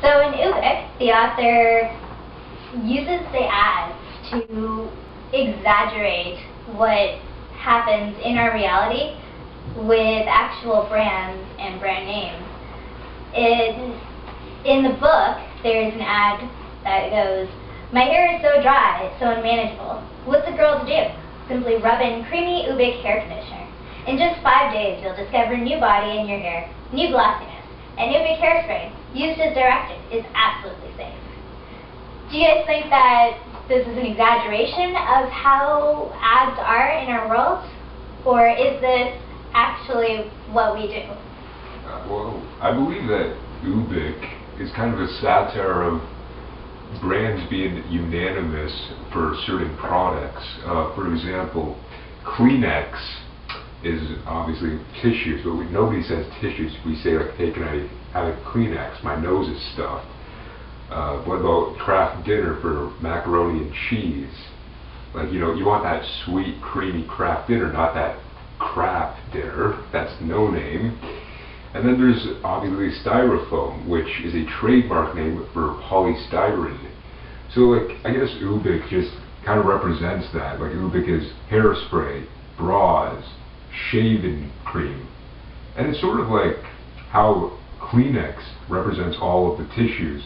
So in Ubik, the author uses the ads to exaggerate what happens in our reality with actual brands and brand names. In the book, there's an ad that goes, "My hair is so dry, so unmanageable. What's a girl to do? Simply rub in creamy Ubik hair conditioner. In just 5 days, you'll discover new body in your hair, new glossiness, and Ubik hairspray, used as directed, is absolutely safe." Do you guys think that this is an exaggeration of how ads are in our world? Or is this actually what we do? Well, I believe that Ubik is kind of a satire of brands being unanimous for certain products. For example, Kleenex is obviously tissues, but nobody says tissues. We say, like, hey, can I have a Kleenex? My nose is stuffed. What about Kraft Dinner for macaroni and cheese? Like, you want that sweet, creamy Kraft Dinner, not that crap dinner. That's no name. And then there's obviously Styrofoam, which is a trademark name for polystyrene. So, like, I guess Ubik just kind of represents that. Like, Ubik is hairspray, bras, shaving cream. And it's sort of like how Kleenex represents all of the tissues.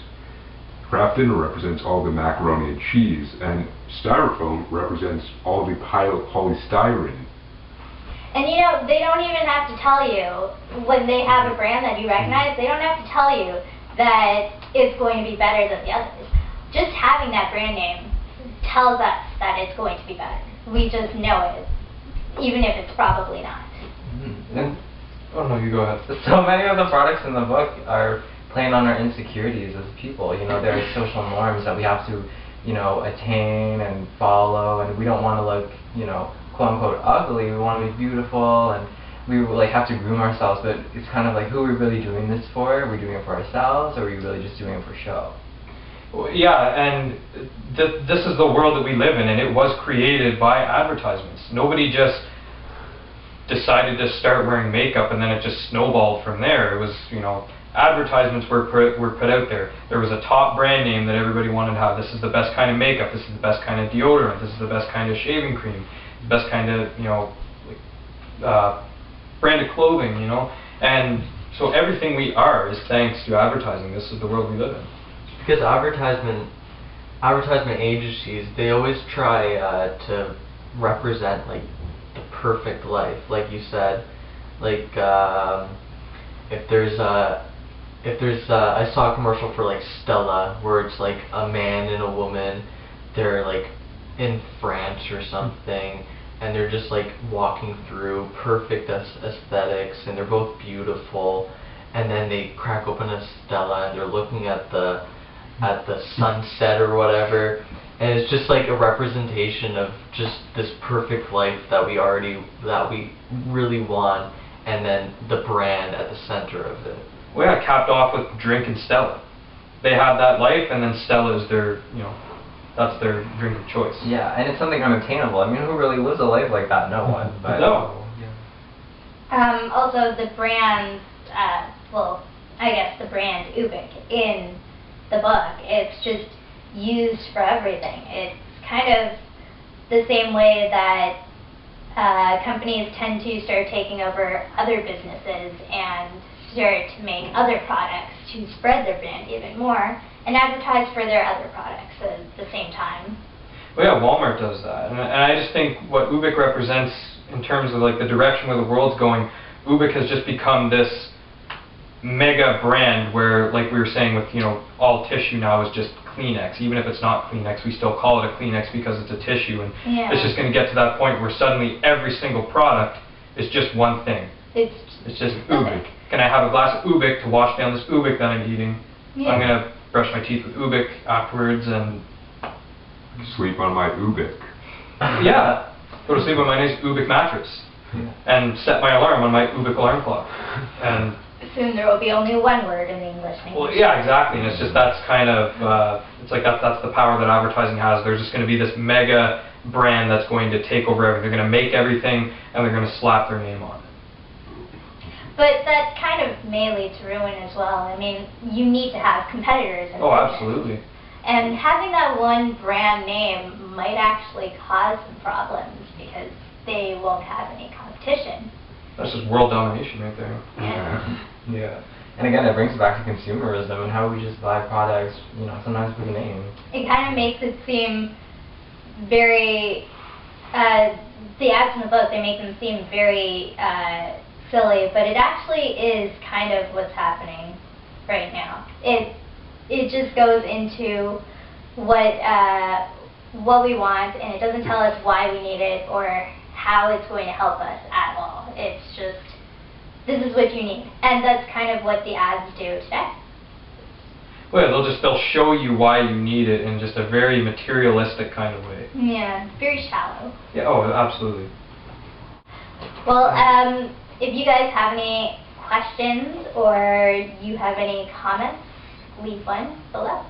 Kraft Dinner represents all the macaroni and cheese, and Styrofoam represents all the polystyrene. And they don't even have to tell you, when they have a brand that you recognize, they don't have to tell you that it's going to be better than the others. Just having that brand name tells us that it's going to be better. We just know it, even if it's probably not. Oh no, you go ahead. So many of the products in the book are playing on our insecurities as people. There are social norms that we have to, attain and follow, and we don't want to look, quote unquote ugly. We want to be beautiful, and we have to groom ourselves. But it's kind of like, who are we really doing this for? Are we doing it for ourselves, or are we really just doing it for show? Well, yeah, and this is the world that we live in, and it was created by advertisements. Nobody just decided to start wearing makeup and then it just snowballed from there. It was, advertisements were put out there. There was a top brand name that everybody wanted to have. This is the best kind of makeup. This is the best kind of deodorant. This is the best kind of shaving cream. The best kind of, brand of clothing, And so everything we are is thanks to advertising. This is the world we live in. Because advertisement agencies, they always try to represent the perfect life, like you said. I saw a commercial for Stella, where it's a man and a woman. They're in France or something, and they're just walking through perfect aesthetics, and they're both beautiful. And then they crack open a Stella, and they're looking at the sunset or whatever, and it's just a representation of just this perfect life that we really want, and then the brand at the center of it. Well, yeah, capped off with drinking Stella. They have that life, and then Stella is their, that's their drink of choice. Yeah, and it's something unattainable. I mean, who really lives a life like that? No one. But no. Also, the brand, I guess the brand Ubik in the book, it's just used for everything. It's kind of the same way that companies tend to start taking over other businesses and start to make other products to spread their brand even more and advertise for their other products at the same time. Well, yeah, Walmart does that, and I just think what Ubik represents in terms of the direction where the world's going, Ubik has just become this mega brand where, like we were saying with, all tissue now is just Kleenex. Even if it's not Kleenex, we still call it a Kleenex because it's a tissue, and it's just going to get to that point where suddenly every single product is just one thing. It's just Ubik. Can I have a glass of Ubik to wash down this Ubik that I'm eating? Yeah. I'm going to brush my teeth with Ubik afterwards and sleep on my Ubik. Yeah, go to sleep on my nice Ubik mattress, and set my alarm on my Ubik alarm clock. And soon there will be only one word in the English language. Well, yeah, exactly. And it's just that's kind of it's that's the power that advertising has. There's just going to be this mega brand that's going to take over everything. They're going to make everything, and they're going to slap their name on it. But that kind of may lead to ruin as well. I mean, you need to have competitors in Oh, business. absolutely. And having that one brand name might actually cause some problems because they won't have any competition. That's just world domination right there. Yeah. Yeah. And again, it brings it back to consumerism and how we just buy products, you know, sometimes with a name. It kind of makes it seem very, the ads in the book, they make them seem very silly, but it actually is kind of what's happening right now. It just goes into what we want, and it doesn't tell us why we need it or how it's going to help us at all. It's just, this is what you need. And that's kind of what the ads do today. Well, yeah, they'll show you why you need it in just a very materialistic kind of way. Yeah, very shallow. Yeah, oh, absolutely. Well, if you guys have any questions or you have any comments, leave one below.